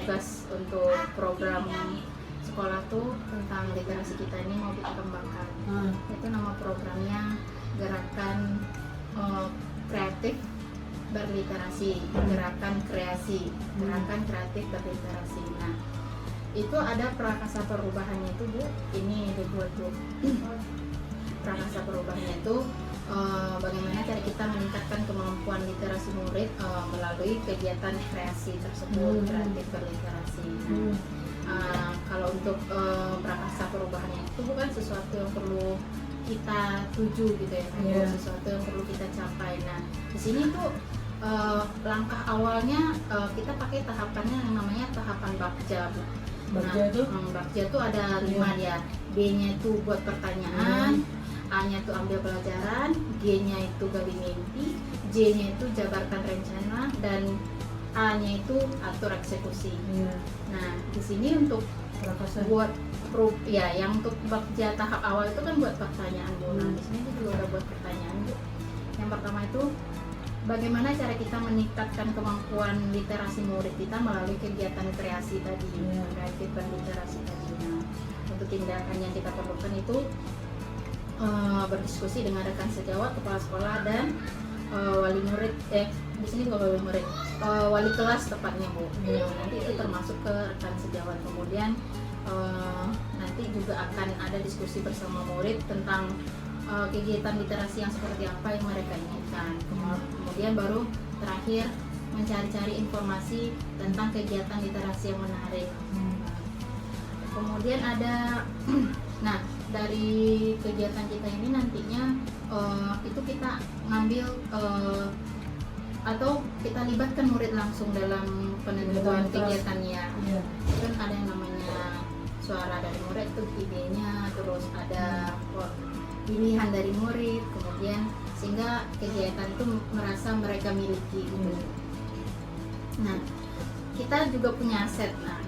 tugas untuk program sekolah tuh tentang literasi kita ini mau kita kembangkan. Itu nama programnya Gerakan Kreatif Berliterasi, Gerakan Kreasi, Gerakan Kreatif Berliterasi. Nah, itu ada prakasa perubahannya itu Bu, ini dibuat Bu. Prakasa perubahannya itu bagaimana cara kita meningkatkan kemampuan literasi murid melalui kegiatan kreasi tersebut, kreatif berliterasi. Kalau untuk prakasa perubahannya itu bukan sesuatu yang perlu kita tuju gitu ya, sesuatu yang perlu kita capai. Nah, di sini tuh langkah awalnya kita pakai tahapannya yang namanya tahapan Bagja. Bagja itu ada 5 ya. B-nya itu buat pertanyaan, A-nya itu ambil pelajaran, G-nya itu gali mimpi, J-nya itu jabarkan rencana, dan A-nya itu atur eksekusi. Nah, di sini untuk buat yang untuk Bagja tahap awal itu kan buat pertanyaan Bu. Nah, di sini juga udah buat pertanyaan Bu. Yang pertama itu bagaimana cara kita meningkatkan kemampuan literasi murid kita melalui kegiatan kreasi tadi, kreatif dan literasi tadi. Nah, untuk tindakan yang kita perlukan itu berdiskusi dengan rekan sejawat, kepala sekolah, dan wali murid. Di sini bukan wali murid, wali kelas tepatnya Bu. Nanti itu termasuk ke rekan sejawat. Kemudian nanti juga akan ada diskusi bersama murid tentang kegiatan literasi yang seperti apa yang mereka inginkan. Kemudian baru terakhir mencari-cari informasi tentang kegiatan literasi yang menarik. Kemudian ada nah, dari kegiatan kita ini nantinya itu kita ngambil atau kita libatkan murid langsung dalam penentuan kegiatannya. Kan ada yang namanya suara dari murid itu idenya, terus ada pilihan dari murid, kemudian sehingga kegiatan itu merasa mereka miliki gitu. Nah, kita juga punya aset. Nah,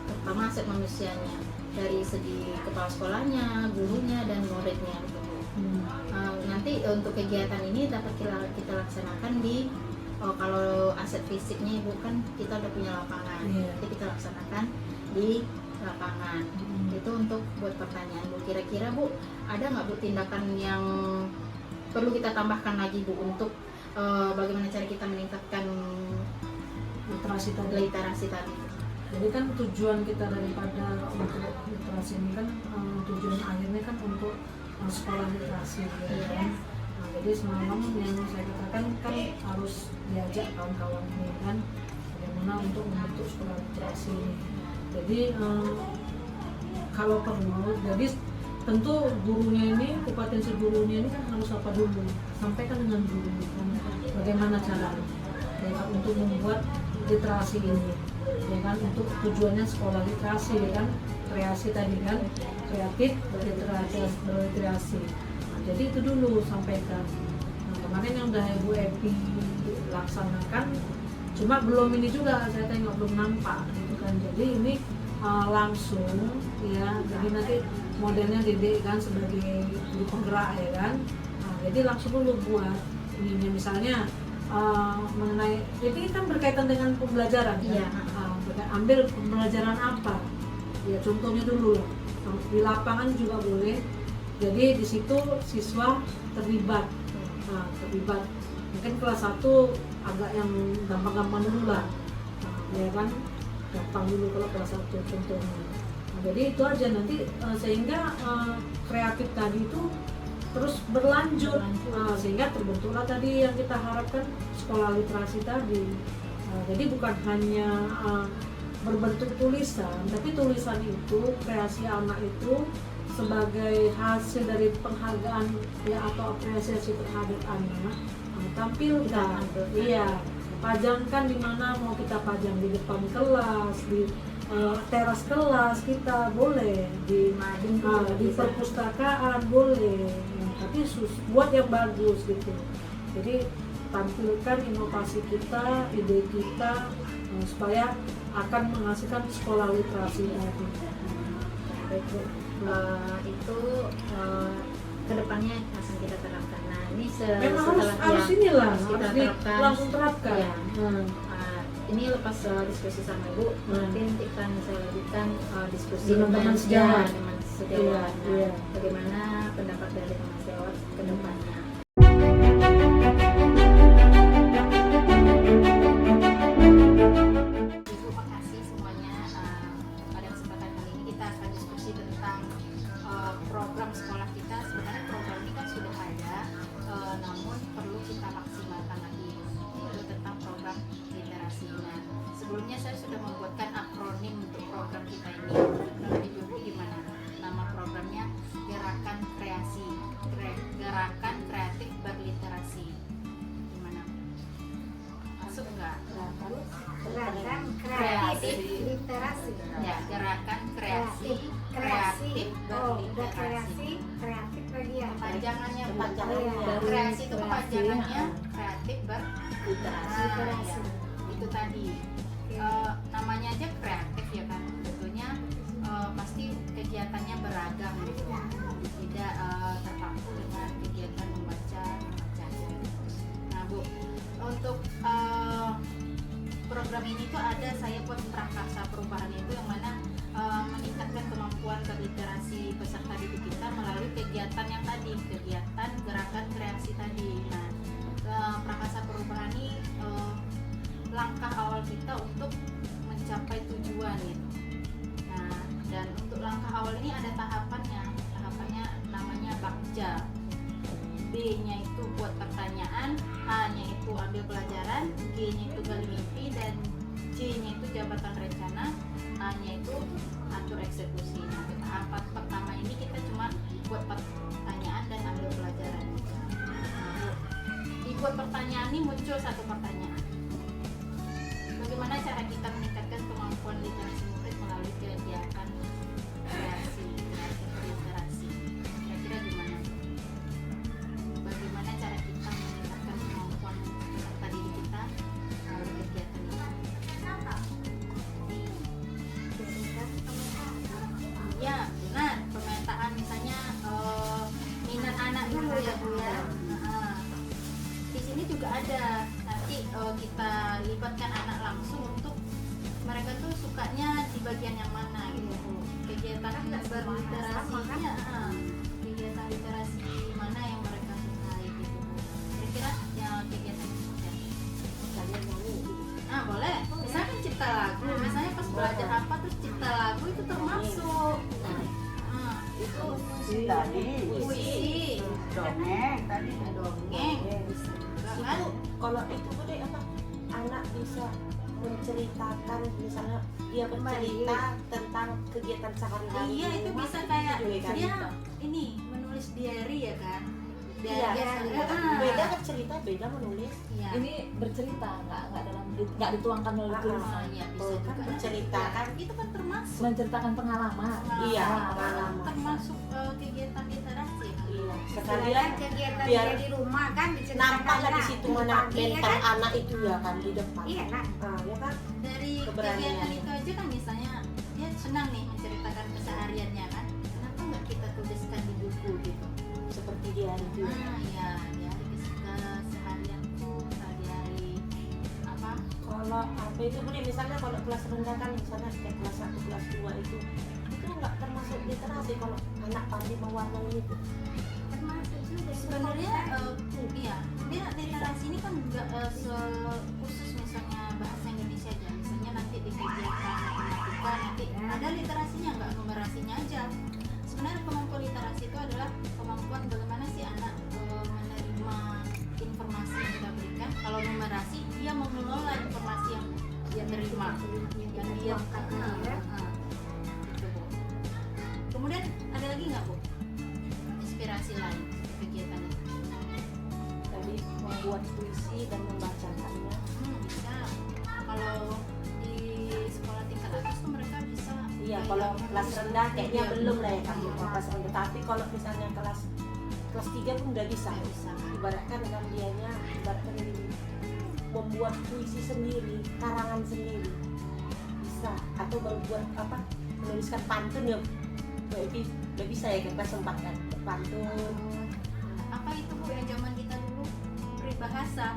pertama aset manusianya dari segi kepala sekolahnya, gurunya, dan muridnya gitu. Nanti untuk kegiatan ini dapat kita laksanakan di kalau aset fisiknya Ibu kan kita udah punya lapangan, jadi kita laksanakan di lapangan. Itu untuk buat pertanyaan Bu. Kira-kira Bu ada nggak Bu tindakan yang perlu kita tambahkan lagi Bu untuk bagaimana cara kita meningkatkan literasi tadi? Jadi kan tujuan kita daripada literasi ini kan tujuan akhirnya kan untuk sekolah literasi kan. Nah, jadi semalam yang saya katakan kan harus diajak kawan-kawan ini kan bagaimana untuk membentuk sekolah literasi. Jadi kalau perlu, jadi tentu gurunya ini, kompetensi gurunya ini kan harus apa dulu, sampaikan dengan guru kan, bagaimana cara ya, untuk membuat literasi ini, ya kan, untuk tujuannya sekolah literasi kan, kreasi tadi kan, kreatif berliterasi. Nah, jadi itu dulu sampaikan. Nah, kemarin yang udah Ibu Epi laksanakan, cuma belum ini juga saya tengok belum nampak gitu kan. Jadi ini langsung ya, jadi nanti modelnya Dede kan sebagai guru penggerak ya kan. Nah, jadi langsung dulu buat ini misalnya mengenai, jadi kan berkaitan dengan pembelajaran kan? Ambil pembelajaran apa ya, contohnya dulu lah di lapangan juga boleh. Jadi di situ siswa terlibat, terlibat mungkin kelas 1 agak yang gampang-gampang dulu lah, ya kan, gampang dulu kalau kelas 1 contohnya. Nah, jadi itu aja nanti sehingga kreatif tadi itu terus berlanjut, sehingga terbentuklah tadi yang kita harapkan sekolah literasi tadi. Jadi bukan hanya berbentuk tulisan, tapi tulisan itu, kreasi anak itu sebagai hasil dari penghargaan ya atau apresiasi terhadap anak, tampilkan, iya, pajangkan di mana mau kita pajang, di depan kelas, di teras kelas kita boleh, di perpustakaan boleh, tapi buat yang bagus gitu. Jadi tampilkan inovasi kita, ide kita, supaya akan menghasilkan sekolah literasi tadi. Itu kedepannya langsung kita terapkan. Nah, ini memang harus inilah, harus langsung terapkan. Ya. ini lepas diskusi sama Ibu, nanti akan saya lanjutkan diskusi Dengan teman sejawat. teman sejawat. Iya. Bagaimana pendapat dari teman sejawat ke depannya. Ibu, makasih semuanya. Pada kesempatan kali ini kita akan diskusi tentang program sekolah kita. Sebenarnya program ini kan sudah ada, namun perlu kita maksimalkan lagi, yaitu tentang program literasi. Nah, sebelumnya saya sudah membuatkan akronim untuk program kita ini. Menurut Ibu gimana? Nama programnya Gerakan Kreasi, Gerakan Kreatif Berliterasi. Gimana? Masuk enggak? Gerakan kreatif literasi. Ya, Gerakan Kreasi Kreatif Oh, udah Berliterasi. kreatif lagi ya. Kepanjangannya Kepanjangannya. kreasi itu kepanjangannya kreatif berliterasi. Literasi. Itu tadi. Namanya aja kreatif ya kan, sebetulnya pasti kegiatannya beragam gitu, tidak terpaku dengan kegiatan membaca aja. Nah Bu, untuk program ini tuh ada saya buat prakarsa perubahan itu yang mana meningkatkan kemampuan berliterasi peserta didik kita melalui kegiatan yang tadi, kegiatan gerakan kreasi tadi. Nah, prakarsa perubahan ini langkah awal kita untuk mencapai tujuan gitu. Nah, dan untuk langkah awal ini ada tahapannya namanya bakja. B-nya itu buat pertanyaan, A-nya itu ambil pelajaran, G-nya itu gali mimpi, dan C-nya itu jabatan rencana, A-nya itu atur eksekusi. Nah, tahapan pertama ini kita cuma buat pertanyaan dan ambil pelajaran. Nah, dibuat pertanyaan ini muncul satu pertanyaan. Bagaimana cara kita meningkatkan kemampuan literasi murid melalui kegiatan kreasi, kreatif literasi? Kira-kira gimana? Bagaimana cara kita meningkatkan kemampuan peserta didik kita melalui kegiatan ini? Ya, benar. Pemetaan misalnya minat anak dulu ya Bu ya. Nah, di sini juga ada. Nanti kita libatkan anak langsung untuk mereka tuh sukanya di bagian yang mana gitu Bu. Kegiatan berliterasinya, kegiatan literasi mana yang mereka sukai gitu Bu. Kira-kira yang kegiatan itu kalian nyanyi gitu. Nah boleh, misalnya cipta lagu, misalnya pas belajar apa terus cipta lagu itu termasuk. Itu Tadi puisi, dongeng tadi dongeng, bisa juga kan? Itu kalau itu boleh apa anak bisa menceritakan misalnya dia bercerita tentang kegiatan sehari-hari Iya di itu rumah, bisa kayak juga kan? dia ini menulis diary ya kan? Iya, Diary. beda kan cerita, beda menulis. Iya. Ini bercerita, nggak dituangkan melalui Ah, tulisan. Iya bisa Oh, juga. kan bercerita kan? Itu kan termasuk. Menceritakan pengalaman. Iya, Pengalaman. pengalaman. Termasuk kegiatan literasi. Iya, Istilahnya sekalian kegiatan biar dia di rumah kan diceritakan nampaklah di lah. situ mana Pagi, ya mental kan? anak itu ya kan di depan. Iya kan? Ah, ya kan? Dari Keberanian. kegiatan itu aja kan misalnya dia senang nih menceritakan kesehariannya kan. Kenapa nggak kita tuliskan di buku gitu? Seperti di hari itu. Ya, diary keseharianku, hari-hari apa? Kalau apa itu boleh misalnya kalau kelas rendah kan misalnya kayak kelas 1, kelas 2 itu nggak termasuk literasi kalau anak pandai mewarnai itu. Termasuk juga. Sebenarnya iya, dia literasi ini kan nggak khusus misalnya bahasa Indonesia aja. Misalnya nanti di kegiatan matematika nanti ada literasinya, nggak numerasinya aja. Sebenarnya kemampuan literasi itu adalah kemampuan bagaimana si anak menerima informasi yang kita berikan. Kalau numerasi dia mengelola informasi yang dia terima, yang dia ya. Gitu, Bu. Kemudian ada lagi nggak Bu inspirasi lain kegiatan itu? Tadi membuat puisi dan membacakannya. Bisa. Kalau di sekolah tingkat atas tuh mereka bisa. Iya, kayak kalau kelas rendah kayaknya Iya, belum lah ya kan iya. kelas rendah. Tapi kalau misalnya kelas 3 pun udah bisa. Nggak bisa. Ibaratkan kan dianya ibaratkan ini membuat puisi sendiri, karangan sendiri. Bisa atau membuat apa? Menuliskan pantun ya. Udah bisa ya kita sempatkan pantun. Apa itu Bu yang zaman kita dulu peribahasa?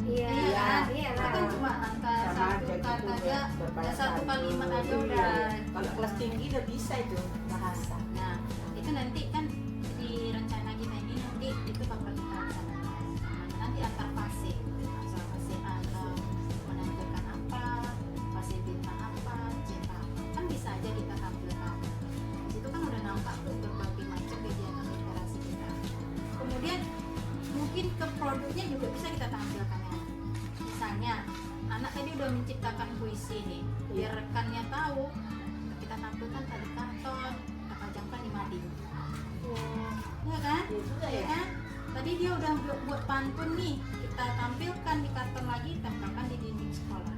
Iya, iya lah. Kan cuma angka Sama satu aja kata gitu, aja, berbalas ada 1 kalimat aja Iya. udah. Kalau kelas tinggi udah bisa itu bahasa. Nah, itu nanti kan di rencana kita ini nanti itu bakal kita laksanakan. Nanti antar fase, misal fase A menampilkan apa, fase bintang apa, cetak apa, kan bisa aja kita tampilkan. Di situ kan udah nampak tuh berbagai macam kegiatan literasi kita. Kemudian mungkin ke produknya juga bisa kita tampilkan ya. Misalnya anak tadi udah menciptakan puisi nih, biar rekannya tahu kita tampilkan tadi karton, kita pajangkan di mading. Ya kan? Iya juga Ya ya. kan? Tadi dia udah buat pantun nih, kita tampilkan di karton lagi, tempelkan di dinding sekolah.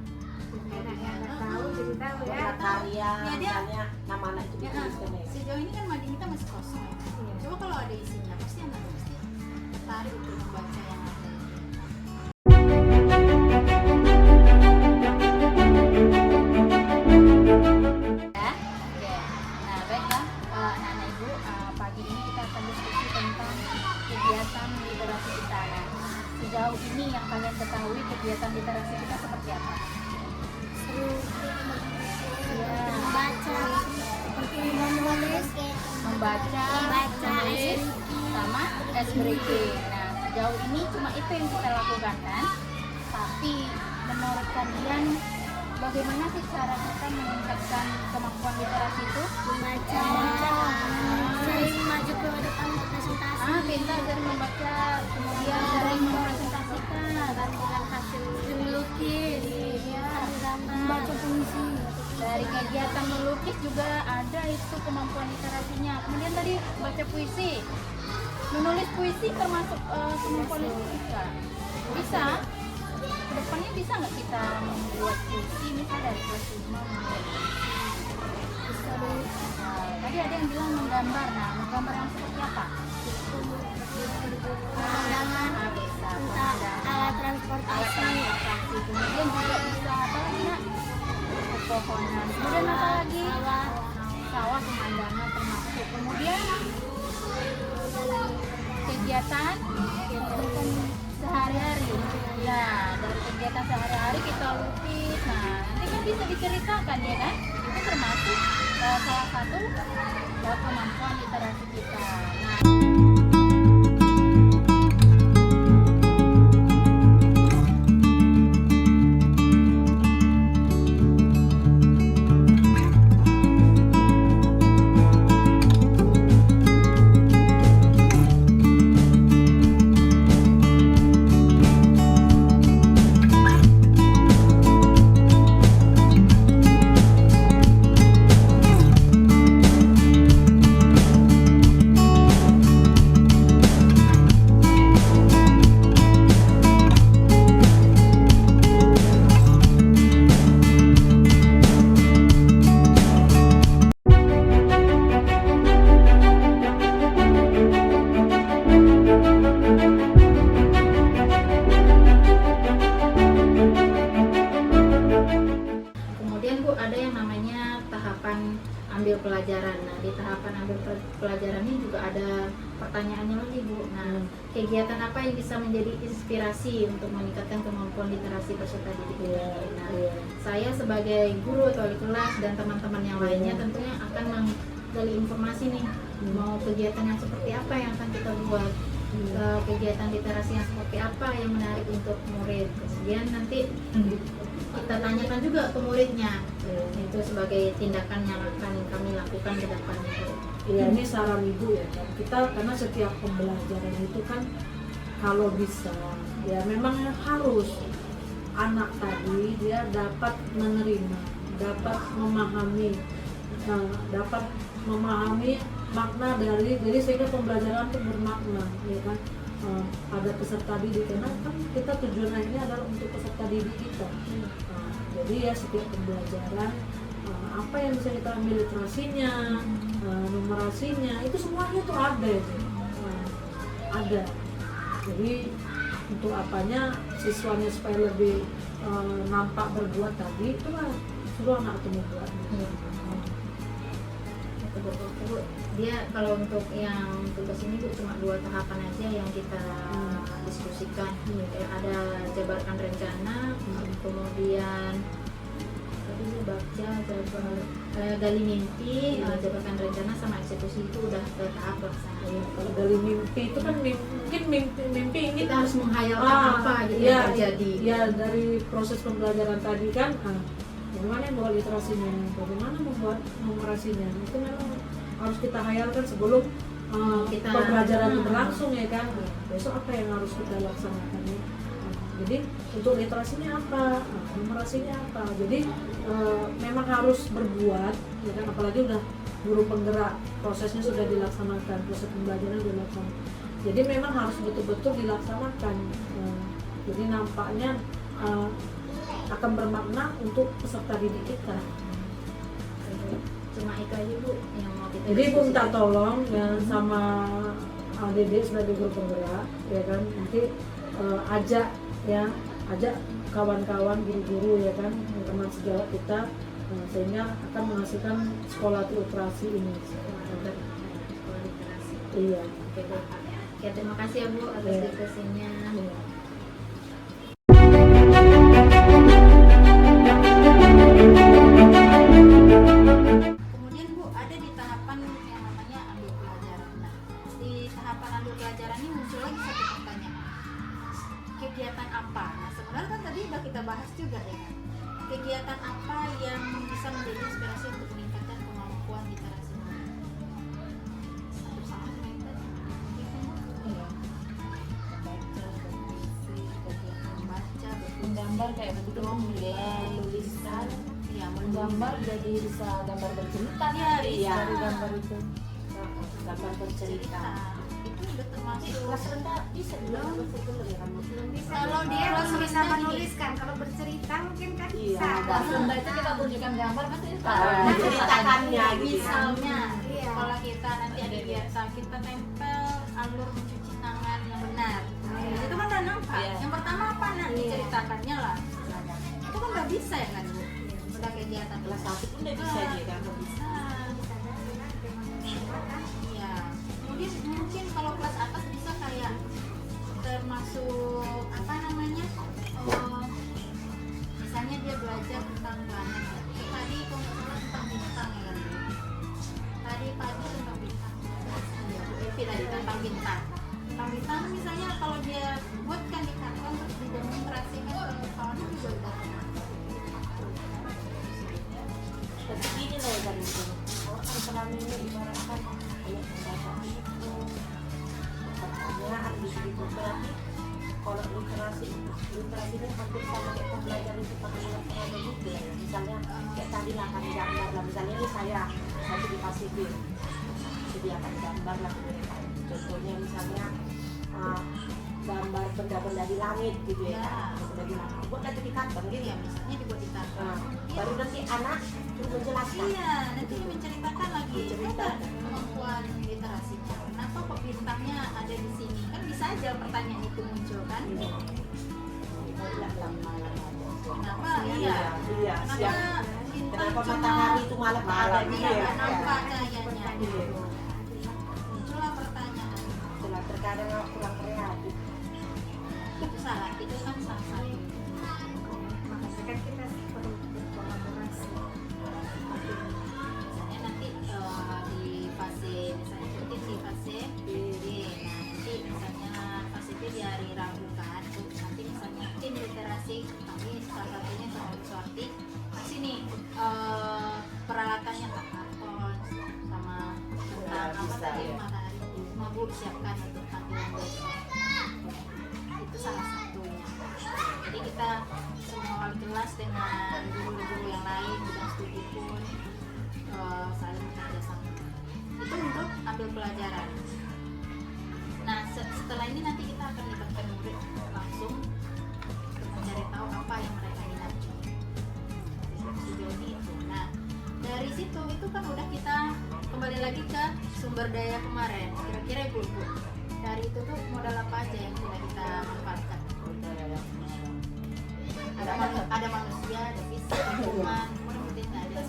Anaknya nggak tahu jadi tahu ya. Warna karya, Ya, dia- misalnya nama anak itu Ya, dituliskan ya. sejauh ini kan mading kita masih kosong. Coba kalau ada isinya, pasti anak pasti tertarik untuk membaca yang ada. Ya, oke. Nah, baiklah anak-anak ibu, pagi ini kita akan diskusi tentang kegiatan literasi kita. Nah, sejauh ini yang kalian ketahui kegiatan literasi kita seperti apa? Ya, Baca seperti menulis, membaca, menulis, sama ice breaking. Nah, sejauh ini cuma itu yang kita lakukan kan? Tapi menurut kalian bagaimana sih cara kita meningkatkan kemampuan literasi itu? membaca, sering maju ke depan untuk presentasi, Pintar dari membaca, kemudian sering mempresentasikan dan dengan hasil melukis, ya, membaca puisi. dari kegiatan melukis juga ada itu kemampuan literasinya. Kemudian tadi baca puisi, menulis puisi termasuk kemampuan literasi. Bisa. Kedepannya bisa nggak kita membuat puisi misal dari kelas 5 membuat puisi? Tadi ada yang bilang menggambar. Nah, menggambar yang seperti apa? Pemandangan, Bisa. alat Alat transportasi, transportasi. Kemudian juga bisa apa lagi nak? Pepohonan. Kemudian apa lagi? Sawah, pemandangan termasuk. Kemudian kegiatan sehari-hari. Ya, dari kegiatan sehari-hari kita lukis. Nah, nanti kan bisa diceritakan ya kan? Itu termasuk salah satu kemampuan literasi kita. Nah, kemudian Bu, ada yang namanya tahapan ambil pelajaran. Nah, di tahapan ambil pelajaran ini juga ada pertanyaannya lagi Bu. Nah, kegiatan apa yang bisa menjadi inspirasi untuk meningkatkan kemampuan literasi peserta didik ini? Nah, saya sebagai guru atau wali kelas dan teman-teman yang lainnya tentunya akan menggali informasi nih, mau kegiatan yang seperti apa yang akan kita buat, kegiatan literasi yang seperti apa yang menarik untuk murid. Kemudian nanti kita tanyakan juga ke muridnya, itu sebagai tindakan yang akan kami lakukan ke depan itu. Iya, ini saran ibu ya kan. Kita karena setiap pembelajaran itu kan kalau bisa ya memang harus anak tadi dia dapat menerima, dapat memahami, dapat memahami makna dari jadi sehingga pembelajaran itu bermakna, ya kan. Ada peserta didik karena kan kita tujuan akhirnya adalah untuk peserta didik kita. Jadi ya setiap pembelajaran apa yang bisa kita ambil literasinya, numerasinya itu semuanya tuh ada itu. Ada. Jadi untuk apanya siswanya supaya lebih nampak berbuat tadi itulah suruh anak itu membuat. Bu, dia kalau untuk yang tugas ini Bu cuma 2 tahapan aja yang kita diskusikan. Ada jabarkan rencana, kemudian tadi baca gali mimpi, jabarkan rencana sama eksekusi itu udah ke tahap pelaksanaan. Kalau dari mimpi itu kan mungkin mimpi ini Kita harus menghayalkan apa gitu yang terjadi. Ya dari proses pembelajaran tadi kan, bagaimana membuat literasinya, bagaimana membuat numerasinya, itu memang harus kita hayalkan sebelum Kita- pembelajaran itu berlangsung ya kan. Besok apa yang harus kita laksanakan ya. Jadi untuk literasinya apa, numerasinya apa. Jadi memang harus berbuat, ya kan. Apalagi udah guru penggerak, prosesnya sudah dilaksanakan, proses pembelajaran sudah dilaksanakan. Jadi memang harus betul-betul dilaksanakan. Jadi nampaknya akan bermakna untuk peserta didik kita. Cuma itu aja Bu yang mau kita Jadi Bu minta diskusikan. tolong ya sama Dede sebagai guru penggerak, ya kan. Nanti ajak kawan-kawan guru-guru ya kan, teman sejawat kita, sehingga akan menghasilkan sekolah literasi ini. Sekolah literasi. Iya. Oke, Bu. Oke, terima kasih ya Bu atas Iya. diskusinya. Iya. Kemudian Bu, ada di tahapan yang namanya ambil pelajaran. Nah, di tahapan ambil pelajaran ini muncul lagi satu pertanyaan. Kegiatan apa? Nah, sebenarnya kan tadi udah kita bahas juga ya kan. Kegiatan apa yang bisa menjadi inspirasi untuk meningkatkan kemampuan literasi murid? Satu sama lain tadi. Iya. Membaca, berpuisi, kegiatan Membaca, menggambar kayak begitu, Dongeng, tulisan, ya, menggambar jadi bisa gambar bercerita. Iya, bisa. Dari gambar itu. gambar bercerita. Itu udah termasuk Kelas rendah bisa juga belum ya kamu? kalau dia Dia harus bisa menuliskan, kalau bercerita mungkin kan Iya, bisa. ada. Sunda itu kita tunjukkan gambar pasti Menceritakannya gitu ya. misalnya Iya. kalau kita nanti ada biasa kita tempel alur mencuci tangan yang benar. Itu kan udah nampak. Iya. Yang pertama apa nanti Iya. ceritakannya lah. Itu kan udah bisa ya kan Bu. Udah kegiatan Kelas 1 pun udah bisa dia kan. Bisa. Iya. Kemudian mungkin kalau kelas atas bisa kayak termasuk apa namanya? Misalnya dia belajar tentang planet. Tadi kalau nggak salah tentang bintang ya kan. Tadi pagi tentang bintang. Iya, Bu Evi tadi tentang bintang. Tentang bintang misalnya kalau dia buatkan di karton terus didemonstrasikan ke kawan juga udah. Tapi gini loh kan itu. Kalau kan selama ini ibaratkan banyak membaca itu, pertanyaan gitu berarti kalau literasi ini hampir sama kayak pembelajaran itu pakai pengetahuan gitu ya. Misalnya kayak tadi lah kan gambar lah. Misalnya ini saya di Pasifik sediakan gambar lah. Contohnya misalnya gambar benda-benda di langit gitu ya. Benda di langit. Buat nanti di kantor gitu Iya, ya. misalnya dibuat di karton. Nah, baru nanti anak terus menjelaskan. Iya, nanti menceritakan lagi Menceritakan. kemampuan literasinya. Kenapa kok bintangnya ada di sini? Kan bisa aja pertanyaan itu muncul kan? Kenapa? Iya. Iya. Kenapa bintang Kenapa cuma matahari itu malam ada iya, dia? nggak nampak cahayanya gitu. Muncullah pertanyaan. Itulah terkadang kurang kreatif. Itu salah, itu kan salah satu. Makanya kan kita perlu berkolaborasi. Misalnya nanti di fase misalnya mungkin di fase B, nah nanti misalnya fase B di hari Rabu kan, nanti misalnya tim literasi kami salah satunya sama Suarti kasih nih peralatannya Kak karton sama tentang apa bisa, tadi ya. matahari semua Bu siapkan untuk tampilan besok. Itu salah satunya. Jadi kita semua wali kelas dengan guru-guru yang lain bidang studi pun saling bekerja sama. Itu untuk ambil pelajaran. Nah setelah ini nanti kita akan libatkan murid langsung untuk mencari tahu apa yang mereka minati. Sejauh ini itu. Nah dari situ itu kan udah kita kembali lagi ke sumber daya kemarin. Kira-kira Bu, dari itu tuh modal apa aja yang sudah kita manfaatkan? Ada manusia, ada fisik, lingkungan, kemudian ada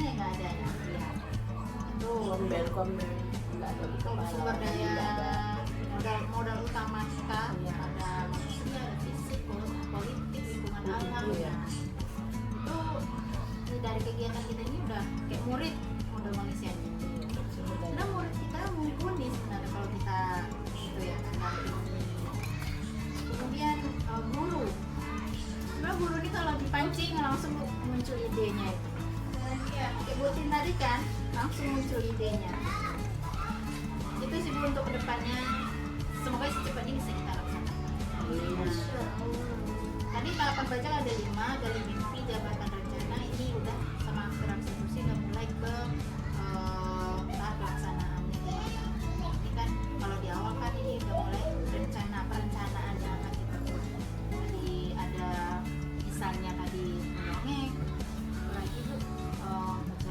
ya nggak ada ya. Itu Kombel nggak ada sumber daya modal utama kita pada manusia, ada fisik, politik, lingkungan alam. Iya. Itu dari kegiatan kita ini udah kayak murid modal manusianya. Karena murid kita mumpuni sebenarnya kalau kita itu ya kan. Kemudian guru. Sebenarnya guru ini kalau dipancing langsung muncul idenya itu. Ya, kayak buatin tadi kan langsung muncul idenya. Itu sih Bu, untuk kedepannya semoga secepatnya bisa kita laksanakan. Tadi tahapan baca ada 5, gali mimpi, jabatan rencana, ini udah sama gerak eksekusi udah mulai ke tahap pelaksanaannya. Ini kan kalau di awal kan ini udah mulai perencanaan yang akan kita buat. Tadi ada misalnya tadi mendongeng, lagi Bu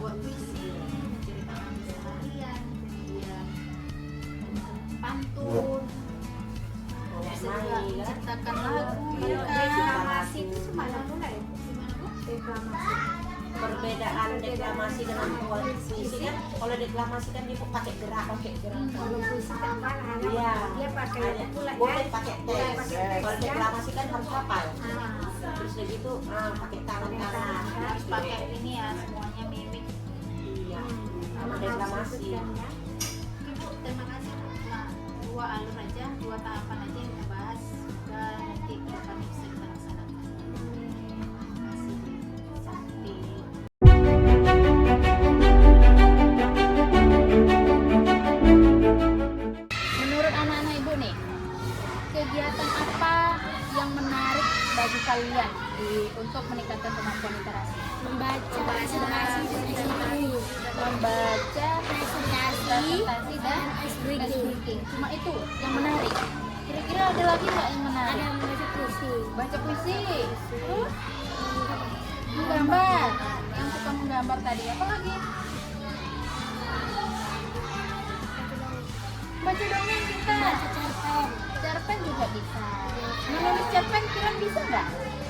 buat puisi, menceritakan keseharian, kemudian pantun, bisa juga menciptakan lagu, Reklamasi itu semana mulai. gimana Bu? Reklamasi. perbedaan deklamasi dengan puisi kan, kalau deklamasi kan dia pakai gerak Kalau puisi kan mana iya dia pakai ada pula boleh kan. pakai Boleh teks, pakai teks, kalau kan? deklamasi kan harus hafal, Ah. terus udah gitu pakai tangan Harus pakai ini ya semuanya mimik. iya sama Harus deklamasi disebutkan, ya. Ibu, terima kasih Bu. Cuma 2 alur aja, 2 tahapan aja yang kita bahas. Dan nanti ke depan bisa kita laksanakan. Terima kasih Bu. Cantik. Menurut anak-anak Ibu nih, kegiatan apa yang menarik bagi kalian untuk meningkatkan kemampuan literasi? Membaca presentasi Membaca, presentasi dan ice ice breaking. breaking. Cuma itu yang menarik. Kira-kira ada lagi nggak yang menarik? Ada membaca puisi. Baca puisi, terus menggambar. Yang suka menggambar tadi apa lagi? Baca dongeng kita. Baca cerpen. Cerpen juga bisa. Menulis cerpen kira bisa nggak?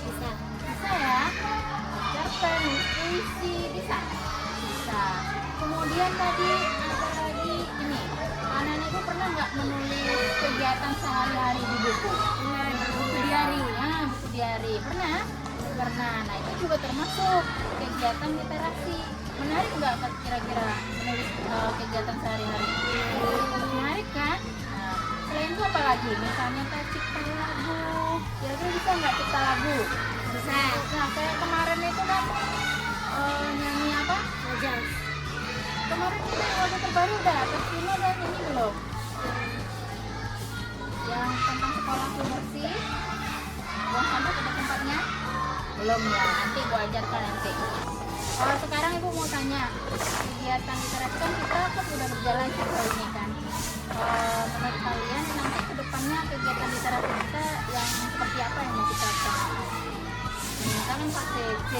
Bisa. Bisa ya. Cerpen, nulis puisi bisa. Bisa. Kemudian tadi ada lagi ini. Anak-anak itu pernah nggak menulis kegiatan sehari-hari di buku? Nah, buku diari. Nah, buku diari. Pernah? Pernah. Nah, itu juga termasuk kegiatan literasi. Menarik nggak kira-kira menulis kegiatan sehari-hari? Menarik kan? Nah, selain itu apa lagi? Misalnya kayak cipta lagu. Kira-kira bisa nggak cipta lagu? Bisa. Nah, kayak kemarin itu kan nyanyi apa? Belajar. Kemarin itu lagu terbaru udah Persino dan ini belum? Yang tentang sekolahku bersih, buang sampah pada tempatnya? Belum ya, nanti gua ajarkan nanti. Kalau sekarang Ibu mau tanya, kegiatan literasi kan kita kan sudah berjalan sejauh ini kan. Menurut kalian nanti ke depannya kegiatan literasi kita yang seperti apa yang mau kita laksanakan? Misalkan Pak CC,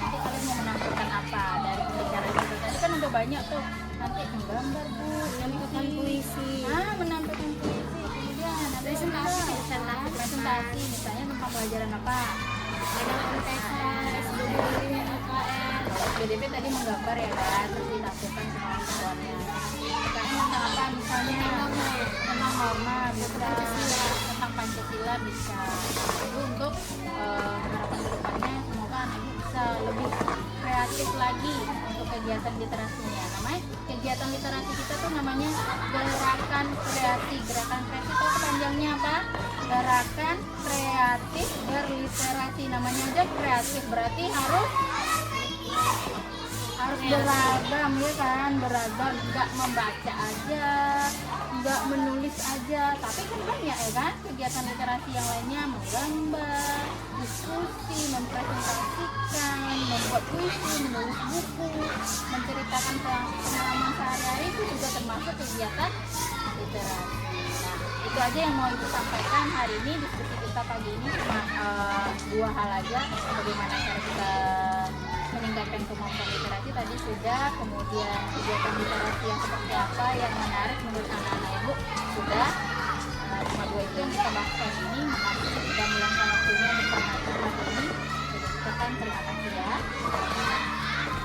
nanti kalian mau menampilkan apa dari pembicaraan kita? Tadi kan udah banyak tuh, nanti menggambar Bu, Menampilkan puisi. menampilkan puisi, kemudian ada presentasi, misalnya tentang pelajaran apa? Ada MTK, SBB, UKM. PDP tadi menggambar ya kan, terus ditampilkan semua siswanya. UKM tentang apa? Misalnya tentang norma, bisa tentang Pancasila bisa. Itu untuk harapan kedepannya semoga anak ibu bisa lebih kreatif lagi untuk kegiatan literasinya. Namanya kegiatan literasi kita tuh namanya gerakan kreasi. Gerakan kreasi itu kepanjangnya apa? Gerakan kreatif berliterasi. Namanya aja kreatif, berarti harus beragam ya kan, beragam, nggak membaca aja, nggak menulis aja, tapi kan banyak ya kan kegiatan literasi yang lainnya, menggambar, diskusi, mempresentasikan, membuat puisi, menulis buku, menceritakan pengalaman sehari-hari, itu juga termasuk kegiatan literasi. Nah, itu aja yang mau Ibu sampaikan hari ini. Diskusi kita pagi ini cuma 2 hal aja, bagaimana cara kita meningkatkan kemampuan literasi tadi sudah, kemudian kegiatan literasi yang seperti apa yang menarik menurut anak-anak Ibu sudah. Cuma 2 itu yang kita bahas pagi ini. Makasih sudah meluangkan waktunya bersama Ibu hari ini. Jadi kita kan terima kasih ya.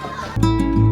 Oke.